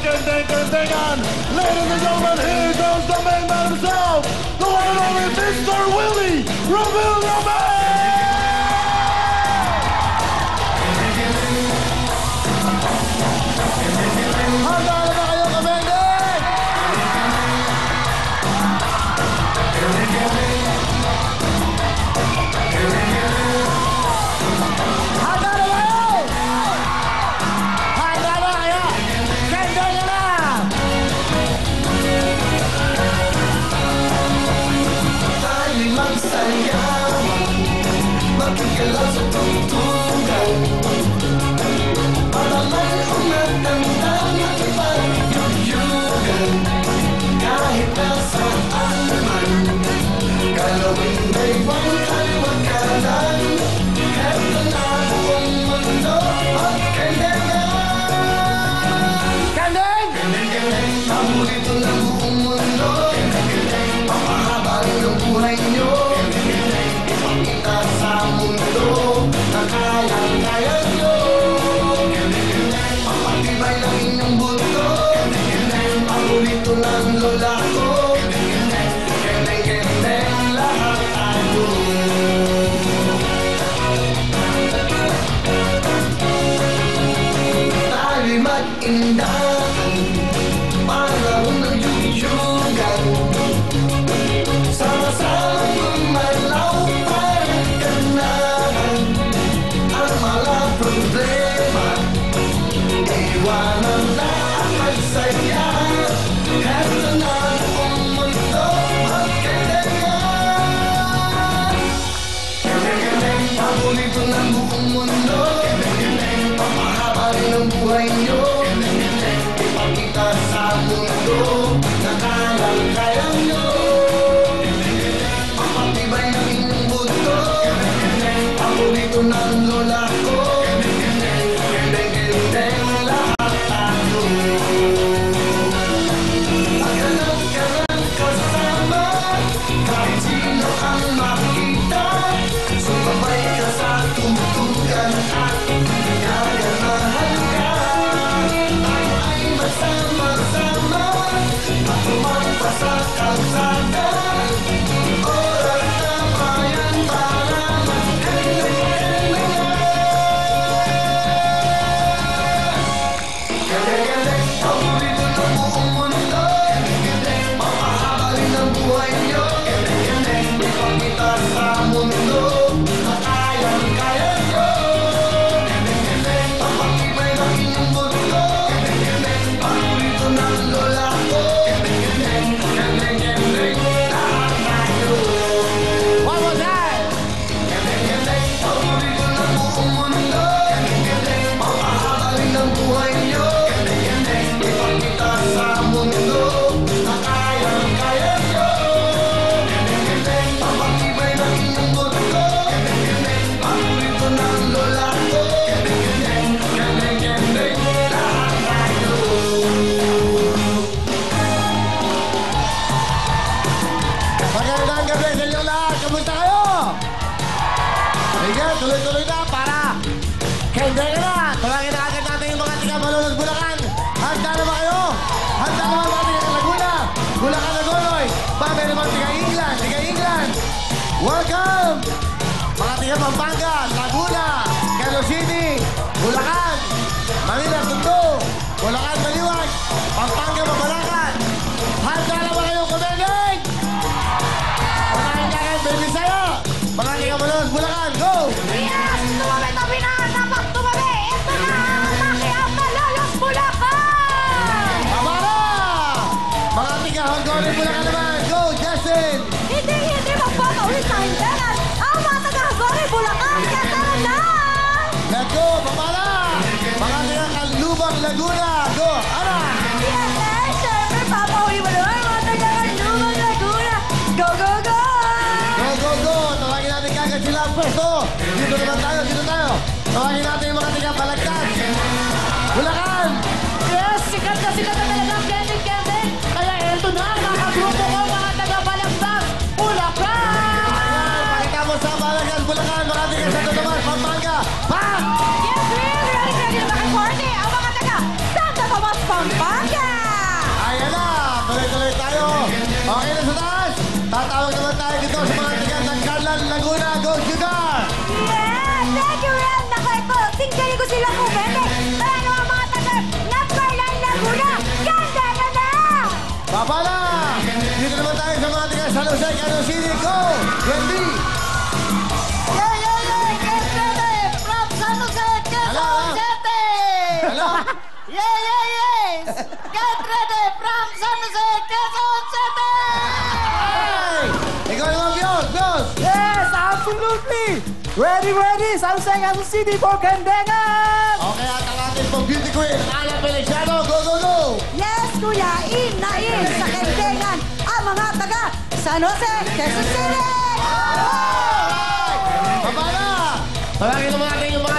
Kendengan. Ladies and gentlemen, here comes the man by himself, the one and only Mr. Willie Romero. Handa na ba kayo, Kamendeng? Handa na ba kayo? Handa na kaya? Kendeng na! Tayo'y magsayawan, magkikalaw sa tungtungan, para man umatanda na ipagyugyugan. Kahit nasaan man, galawin may bangkay wagkalan. Heto na buong mundo at Kendengan. Kendeng! Kendeng, paborito ng buong mundo. Kendeng, papahaba ng buhay nyo. Kendeng, ipakita sa mundo na kayang-kaya nyo. Kendeng, papatibay ng inyong buto. Kendeng, paborito ng lola ko. Kendeng, kendeng, lahat tayo. Tayo'y mag-indahan, panahon ng yuyugan. Sama-samang gumalaw, parang ganahan ang mga problema. Iwanan na ang magsaya. Heto na ang mundo at Kendengan. Kendeng, paborito ng buong mundo. Kendeng, papahaba rin ang buhay nyo. Kendeng, ipakita sa mundo na kayang-kaya nyo. Kendeng, papatibay ng inyong buto. Kendeng, paborito ng lola ko. Kendeng, kendeng, lahat tayo. Pagkalang kasama, kahit sino ang makita, sumabay ka sa tugtugan at gaganahan ka. Tayo ay magsama-sama at tumangpa sa kalsada. Oras na ba yan para magkendeng-kendengan? Kendeng-kendeng, paborito ng buong mundo. Kendeng-kendeng, papahaba rin ang buhay nyo. Kendeng-kendeng, ipakita sa mundo na kayang-kaya nyo. Kendeng-kendeng, papatibay ng inyong buto. Kendeng-kendeng, paborito ng lola ko. Kendeng-kendeng, kendeng-kendeng, lahat tayo. One more time! Kendeng-kendeng, paborito ng buong mundo. Kendeng-kendeng, papahaba rin ang buhay nyo. Kendeng-kendeng, ipakita sa mundo na kayang-kaya nyo. Kendeng-kendeng, papatibay ng inyong buto. Kendeng-kendeng, paborito ng lola ko. Kendeng-kendeng, kendeng-kendeng, lahat tayo. Magandang gabi sa inyong lahat. Kamusta kayo? Sige, tuloy-tuloy na para Kendeng na. Tawagin na agad natin yung mga tiga-Malolos Bulacan. Handa na ba kayo? Handa na ba mga tiga-Laguna? Bulacan na Gonoy. Babe naman tiga-England. Tiga-England. Welcome! Mga tiga-Pampanga, Laguna, Quezon City, Bulacan, Manila, Tondo, Bulacan, Baliwag, Pampanga, Mabalacan. Handa na ba kayo, Kamendeng? Pagkain ka kayo, baby sa'yo. Mga tiga-Malolos Bulacan, go! Yes! Tumabi, tabi na! Tapak, tumabi! Ito na ang Makiang Malolos Bulacan! Tama na! Mga tiga-Hongkong Bulacan naman, go, Justin! Hindi magpapauwi sa hindanan ang mga taga-Hagori Bulacan! Kaya na! Let's go, pamala! Mga tiga-Canlubang Laguna, go, Ana! Yes, sir! Siyempre, papauwi mo naman ang mga taga-Canlubang Laguna! Go, go, go! Go, go, go! Tawagin natin kagad sila ang pwesto. Dito naman tayo, dito tayo. Tawagin natin yung mga tiga-Balagtas. Bulacan! Yes! Sikat na talaga ang Kendeng! Kaya eto na, mga grupo ko, mga taga-Balagtas! Bulacan! Ayan, pakita mo sa Balagtas, Bulacan. Mga tiga-Santo Tomas, Pampanga. Pa! Yes, we're ready na ba kay Corny? Ang mga taga Santa Tomas, Pampanga! Okay na sa taas. Tatawag naman tayo dito sa mga tiga ng Carlan, Laguna. Go, Sugar! Yeah! Thank you, Ram! Nakay po! Tingkali ko sila po, bebe! Para naman mga tagal na Carlan Laguna! Ganda na na! Papa na! Dito naman tayo sa mga tiga San Jose, Quezon City. Go! Wendy! Yeah, yeah, yeah! Get ready from San Jose, Quezon City! Hello? Yeah, yeah, yes! Get ready from San Jose, Quezon City! Hey! Ikaw naman, Bios! Bios! Yes, absolutely! Ready, ready! San Jose, Quezon City for Kendengan! Okay, at ang ating pong beauty queen, Ana Feliciano. Go, go, go! Yes, kuya! In na in sa Kendengan ang mga taga San Jose, Quezon City! Papa na! Tawagin naman natin yung mga